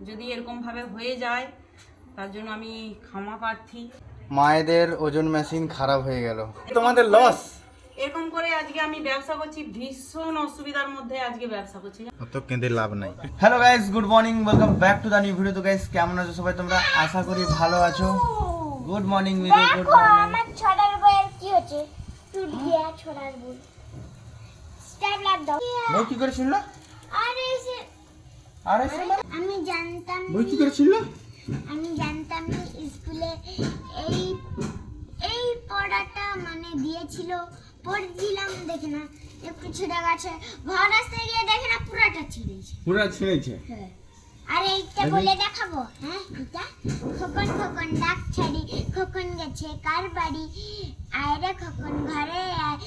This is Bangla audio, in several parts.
যদি এরকম ভাবে হয়ে যায় তার জন্য আমি ক্ষমা প্রার্থী। মায়েদের ওজন মেশিন খারাপ হয়ে গেল, তোমাদের লস। এরকম করে আজকে আমি ব্যবসা করছি, ভীষণ অসুবিধার মধ্যে আজকে ব্যবসা করছি। অত কেঁদে লাভ নাই। Hello guys, good morning, welcome back to the new video. তো গাইস কেমন আছো সবাই তোমরা? আশা করি ভালো আছো। Good morning মিরু, good morning. আমার ছড়ার বইয়ের কি হচ্ছে? টুট গিয়া ছড়ার বই। স্ট্যাপলার দাও। বই কি করে ছিল? আরে আমি জানতাম বই কি করে ছিল? আমি জানতাম না স্কুলে এই এই পড়াটা মানে দিয়েছিল, পড়ছিলাম দেখে না একটু ছিঁড়ে গেছে, ঘর আসতে গিয়ে দেখে না পুরাটা ছিঁড়েছে। পুরা ছিঁড়েছে? হ্যাঁ। আর এইটা বলে দেখাবো, হ্যাঁ এটা খোকন খোকন ডাক ছাড়ি, খোকন গেছে কার বাড়ি, আয়রে খোকন ঘরে আয়,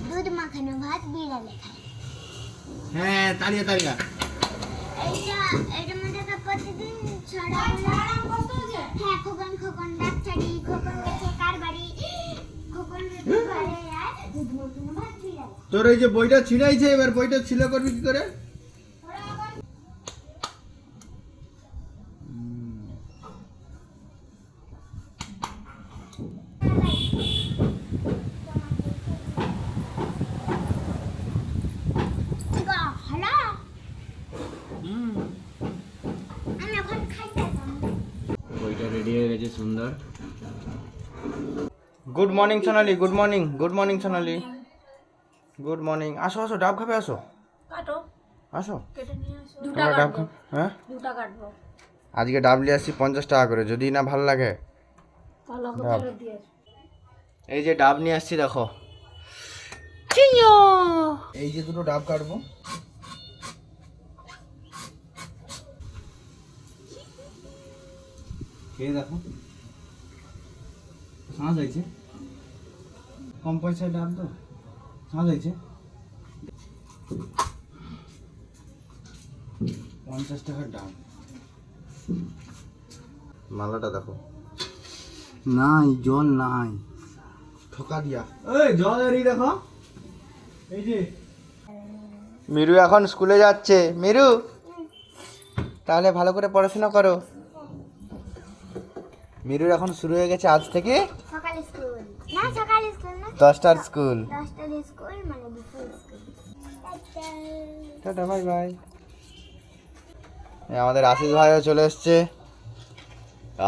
দুধ মাখানো ভাত বিড়ালে খায়। হ্যাঁ, তাড়িয়া তাড়িয়া। এইটার মধ্যে তো প্রতিদিন ছড়া বলে। হ্যাঁ, খোকন খোকন ডাক ছাড়ি, খোকন গেছে কার বাড়ি, খোকন ঘরে আয়, দুধ মাখানো ভাত বিড়ালে। তোর এই যে বইটা ছিঁড়াইছে, এবার বইটা ছিল করবি কি করে? বইটা রেডি হয়ে গেছে, সুন্দর। গুড মর্নিং সোনালি, গুড মর্নিং, গুড মর্নিং সোনালি, গুড মর্নিং। আসো আসো, ডাব খাবে, আসো কাটো, আসো। কেটে নিয়ে আসো। তোমরা ডাব খাবে? হ্যাঁ, দুটা কাটবো। আজকে ডাব নিয়ে আসছি 50 টাকা করে, যদি না ভালো লাগে তাহলে ওকে ডাব। ফেরত দিয়ে আসো। এই যে ডাব নিয়ে আসছি, দেখো। এই যে দুটো ডাব কাটবো। খেয়ে দেখো, সাঁজ হয়েছে, কম পয়সায় ডাব তো সাঁজ হয়েছে। 50 টাকার ডাব। মালাটা দেখো, নাই জল নাই, ঠকা দিয়া। এই জল এরি দেখো, এই যে। মিরু এখন স্কুলে যাচ্ছে। মিরু, তাহলে ভালো করে পড়াশোনা করো। মিরুর এখন শুরু হয়ে গেছে আজ থেকে সকালে স্কুল না, সকালে স্কুল না, 10টার স্কুল। 10টার স্কুল মানে দুপুর স্কুল। Tata, bye by. আমাদের আশিস ভাইও চলে এসছে।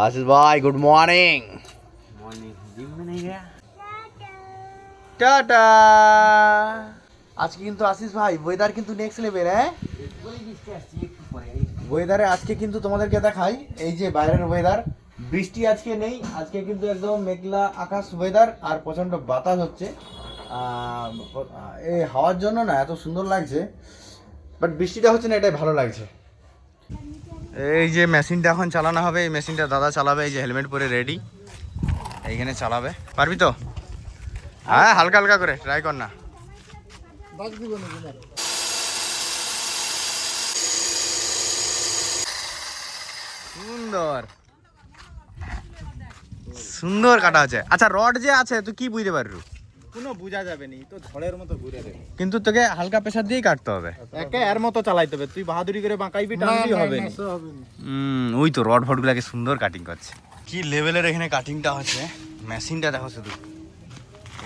আশিস ভাই, গুড মর্নিং। টাটা। আজকে কিন্তু আশিস ভাই ওয়েদার কিন্তু নেক্সট লেভেল। হ্যাঁ, ওয়েদারে আজকে কিন্তু তোমাদেরকে দেখাই, এই যে বাইরের ওয়েদার, বৃষ্টি আজকে নেই, আজকে কিন্তু একদম মেঘলা আকাশ ওয়েদার, আর প্রচন্ড বাতাস হচ্ছে। এই হাওয়ার জন্য না এত সুন্দর লাগছে, বাট বৃষ্টিটা হচ্ছে না, এটাই ভালো লাগছে। এই যে মেশিনটা এখন চালানো হবে, এই মেশিনটা দাদা চালাবে, এই যে হেলমেট পরে রেডি, এইখানে চালাবে। পারবি তো? হ্যাঁ, হালকা হালকা করে ট্রাই কর না। সুন্দর সুন্দর কাটা আছে। আচ্ছা, রড যে আছে তুই কি বুঝতে পারবি? কোনো বুঝা যাবে নি, তো ঝড়ের মতো ঘুরে দেবে। কিন্তু তোকে হালকা প্রেসার দিয়েই কাটতে হবে, একে এর মতো চালাইতে হবে, তুই বাহাদুরি করে বাঁকাইবি, টানবি হবে না। ওই তো রড ফডগুলাকে সুন্দর কাটিং করছে। কি লেভেলের এখানে কাটিংটা হচ্ছে, মেশিনটা দেখো শুধু।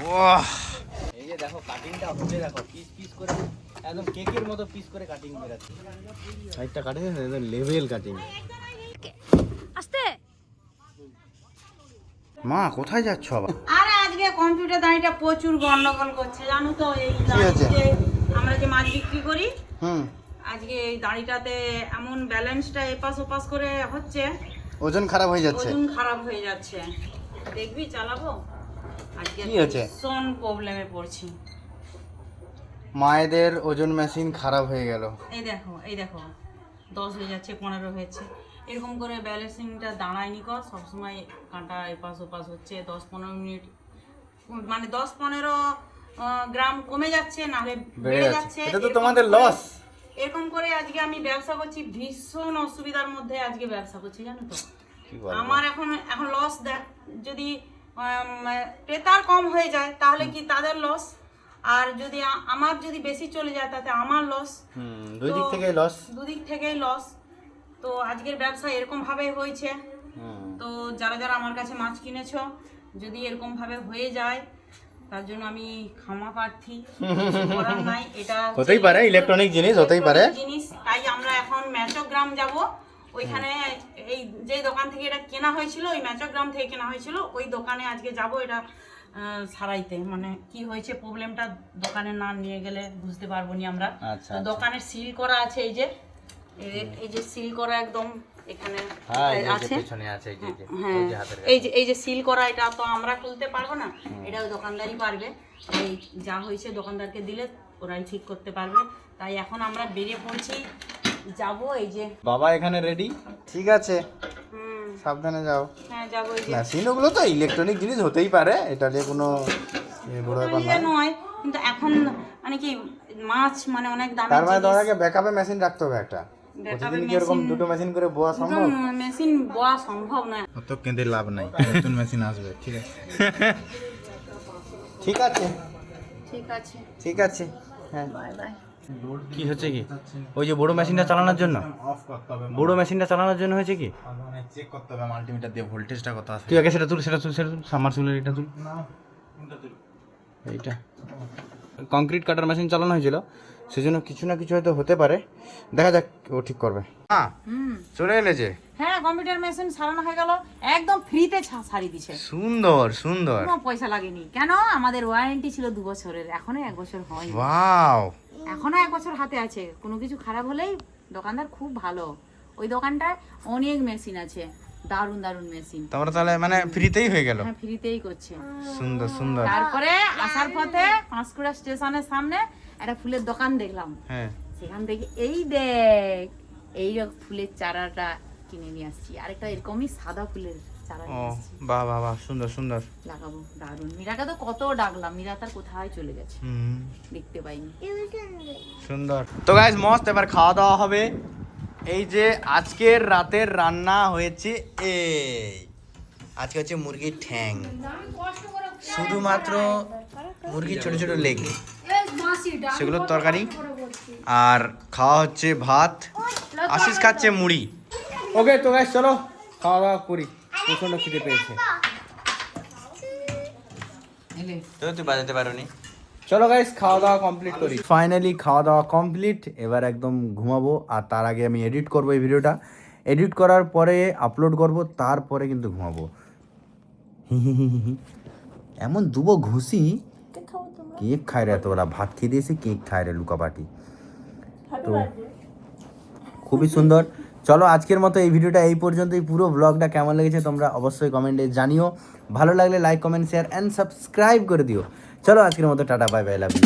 ওহ, এই যে দেখো কাটিংটা হচ্ছে, দেখো পিস পিস করে একদম কেকের মতো পিস করে কাটিং বেরাচ্ছে। সাইডটা কাটে একদম লেভেল কাটিং। আস্তে। মা কোথায় যাচ্ছ আবার? আরে আজকে কম্পিউটার দাঁড়িটা প্রচুর গন্ডগোল করছে, জানো তো। এই হয়েছে? দাঁড়িতে আমরা যে মাছ বিক্রি করি, হুম, আজকে এই দাঁড়িটাতে এমন ব্যালেন্সটা এপাশ ওপাশ করে হচ্ছে, ওজন খারাপ হয়ে যাচ্ছে। ওজন খারাপ হয়ে যাচ্ছে। দেখবি চালাবো, আজকে কি হয়েছে? ভীষণ প্রবলেমে পড়ছি। মায়েদের ওজন মেশিন খারাপ হয়ে গেল। এই দেখো, এই দেখো, 10 হয়ে যাচ্ছে, 15 হয়েছে, এরকম করে ব্যালেন্সিংটা দাঁড়ায়নি কর, সবসময় কাঁটা এপাশ ওপাশ হচ্ছে। 10-15 মিনিট মানে 10-15 গ্রাম কমে যাচ্ছে, নাহলে বেড়ে যাচ্ছে। এটা তো তোমাদের লস। এরকম করে আজকে আমি ব্যবসা করছি, ভীষণ অসুবিধার মধ্যে আজকে ব্যবসা করছি, জানো তো। আমার এখন লস, যদি ক্রেতার কম হয়ে যায় তাহলে কি তাদের লস, আর যদি আমার যদি বেশি চলে যায় তাতে আমার লস। দুই দিক থেকেই লস। দুদিক থেকেই লস। তো আজকের ব্যবসা এরকম ভাবে হয়েছে। তো যারা যারা আমার কাছে মাছ কিনেছো, যদি এরকম ভাবে হয়ে যায় তার জন্য আমি ক্ষমা প্রার্থী, কিছু করার নাই। এটা হতেই পারে, ইলেকট্রনিক জিনিস হতেই পারে। জিনিস, তাই আমরা এখন ম্যাচগ্রাম যাব। ওইখানে এই যে দোকান থেকে এটা কেনা হয়েছিল, ওই ম্যাচগ্রাম থেকে কেনা হয়েছিল, ওই দোকানে আজকে যাব এটা সারাইতে। মানে কি হয়েছে প্রবলেমটা দোকানে না নিয়ে গেলে বুঝতে পারবো নি আমরা। আচ্ছা, তো দোকানের সিল করা আছে, এই যে সিল করা একদম এখানে আছে। পেছনে আছে এই যে হ্যাঁ, এই যে সিল করা, এটা তো আমরা খুলতে পারবো না, এটা ওই দোকানদারই পারবে। এই যা হয়েছে দোকানদারকে দিলে ওরাই ঠিক করতে পারবে। তাই এখন আমরা বেরিয়ে পড়ছি, যাব। এই যে বাবা এখানে রেডি। ঠিক আছে, সাবধানে যাও। হ্যাঁ যাবো। এই যে মেশিন ওগুলো তো ইলেকট্রনিক জিনিস হতেই পারে, এটা নিয়ে কোনো বড় ব্যাপার ইয়ে নয়। নয়, কিন্তু এখন মানে কি মাছ মানে অনেক দামি তার মানে জিনিস। তোমাকে ব্যাকআপে মেশিন রাখতে হবে একটা। প্রতিদিন কি এরকম দুটো মেশিন করে বোয়া সম্ভব? মেশিন বয়া সম্ভব নয়। অত কেঁদে লাভ নাই, নতুন মেশিন আসবে। ঠিক আছে, ঠিক আছে, ঠিক আছে, ঠিক আছে। হ্যাঁ, বাই বাই। কি হচ্ছে কি ওই যে বড় মেশিনটা চালানোর জন্য, অফ করতে হবে, বড় মেশিনটা চালানোর জন্য হয়েছে কি, মানে চেক করতে হবে মাল্টিমিটার দিয়ে ভোল্টেজটা কত আছে। তুই আগে সেটা তুল, সাবমার্সিবলের এটা তুল। না, কোনটা তুই? এইটা কংক্রিট কাটার মেশিন চালানো হয়েছিল, সেজন্য কিছু না কিছু হয়তো হতে পারে, দেখা যাক ও ঠিক করবে। হ্যাঁ, চলে এলে যে। হ্যাঁ, কম্পিউটার মেশিন সারানো হয়ে গেল, একদম ফ্রিতে সারি দিছে। সুন্দর সুন্দর, কোনো পয়সা লাগেনি। কেন, আমাদের ওয়ারেন্টি ছিল 2 বছরের, এখনো 1 বছর হয়নি। ওয়াও, এখনো 1 বছর হাতে আছে। কোনো কিছু খারাপ হলেই দোকানদার খুব ভালো। ওই দোকানটায় অনেক মেশিন আছে, দারুন দারুন মেশিন। তোমরা তাহলে মানে ফ্রিতেই হয়ে গেল। হ্যাঁ, ফ্রিতেই করছে। সুন্দর সুন্দর। তারপরে আসার পথে পাঁশকুড়া স্টেশনের সামনে একটা ফুলের দোকান দেখলাম। হ্যাঁ, সেখান থেকে এই দেখ, এই ফুলের চারাটা কিনে নিয়ে আসছি। আরেকটা এরকমই সাদা ফুলের চারা ও নিয়ে আসছি, বাহ বাহ বাহ, সুন্দর সুন্দর। লাগাবো। দারুন। মীরাকে তো কত ডাকলাম, মীরা তার কোথায় চলে গেছে, হুম, দেখতে পাইনি। সুন্দর। তো গাইস মস্ত এবার খাওয়া দাওয়া হবে। এই যে আজকের রাতের রান্না হয়েছে, এই আজকে হচ্ছে মুরগির ঠ্যাং, শুধুমাত্র মুরগির ছোট ছোট লেগ, সেগুলোর তরকারি, আর খাওয়া হচ্ছে ভাত। আশিস খাচ্ছে মুড়ি। ওকে, তো গাইস চলো খাওয়া দাওয়া করি, প্রচন্ড খিদে পেয়েছে। তুই বাজাতে পারোনি। চলো গাইস খাওয়া দাওয়া কমপ্লিট করি। ফাইনালি খাওয়া দাওয়া কমপ্লিট, এবার একদম ঘুমাবো। আর তার আগে আমি এডিট করবো এই ভিডিওটা, এডিট করার পরে আপলোড করব, তারপরে কিন্তু ঘুমাবো। এমন দুবো ঘুষি, কেক খায় রে এতবেলা, ভাত খেয়ে দিয়েছে, কেক খায় রে লুকাপাটি। তো খুবই সুন্দর। চলো আজকের মতো এই ভিডিওটা এই পর্যন্তই। পুরো ব্লগটা কেমন লেগেছে তোমরা অবশ্যই কমেন্টে জানিও। ভালো লাগলে like, comment, share and subscribe করে দিও। চলো আজকের মতো টাটা, বাই বাই, লাভ ইউ।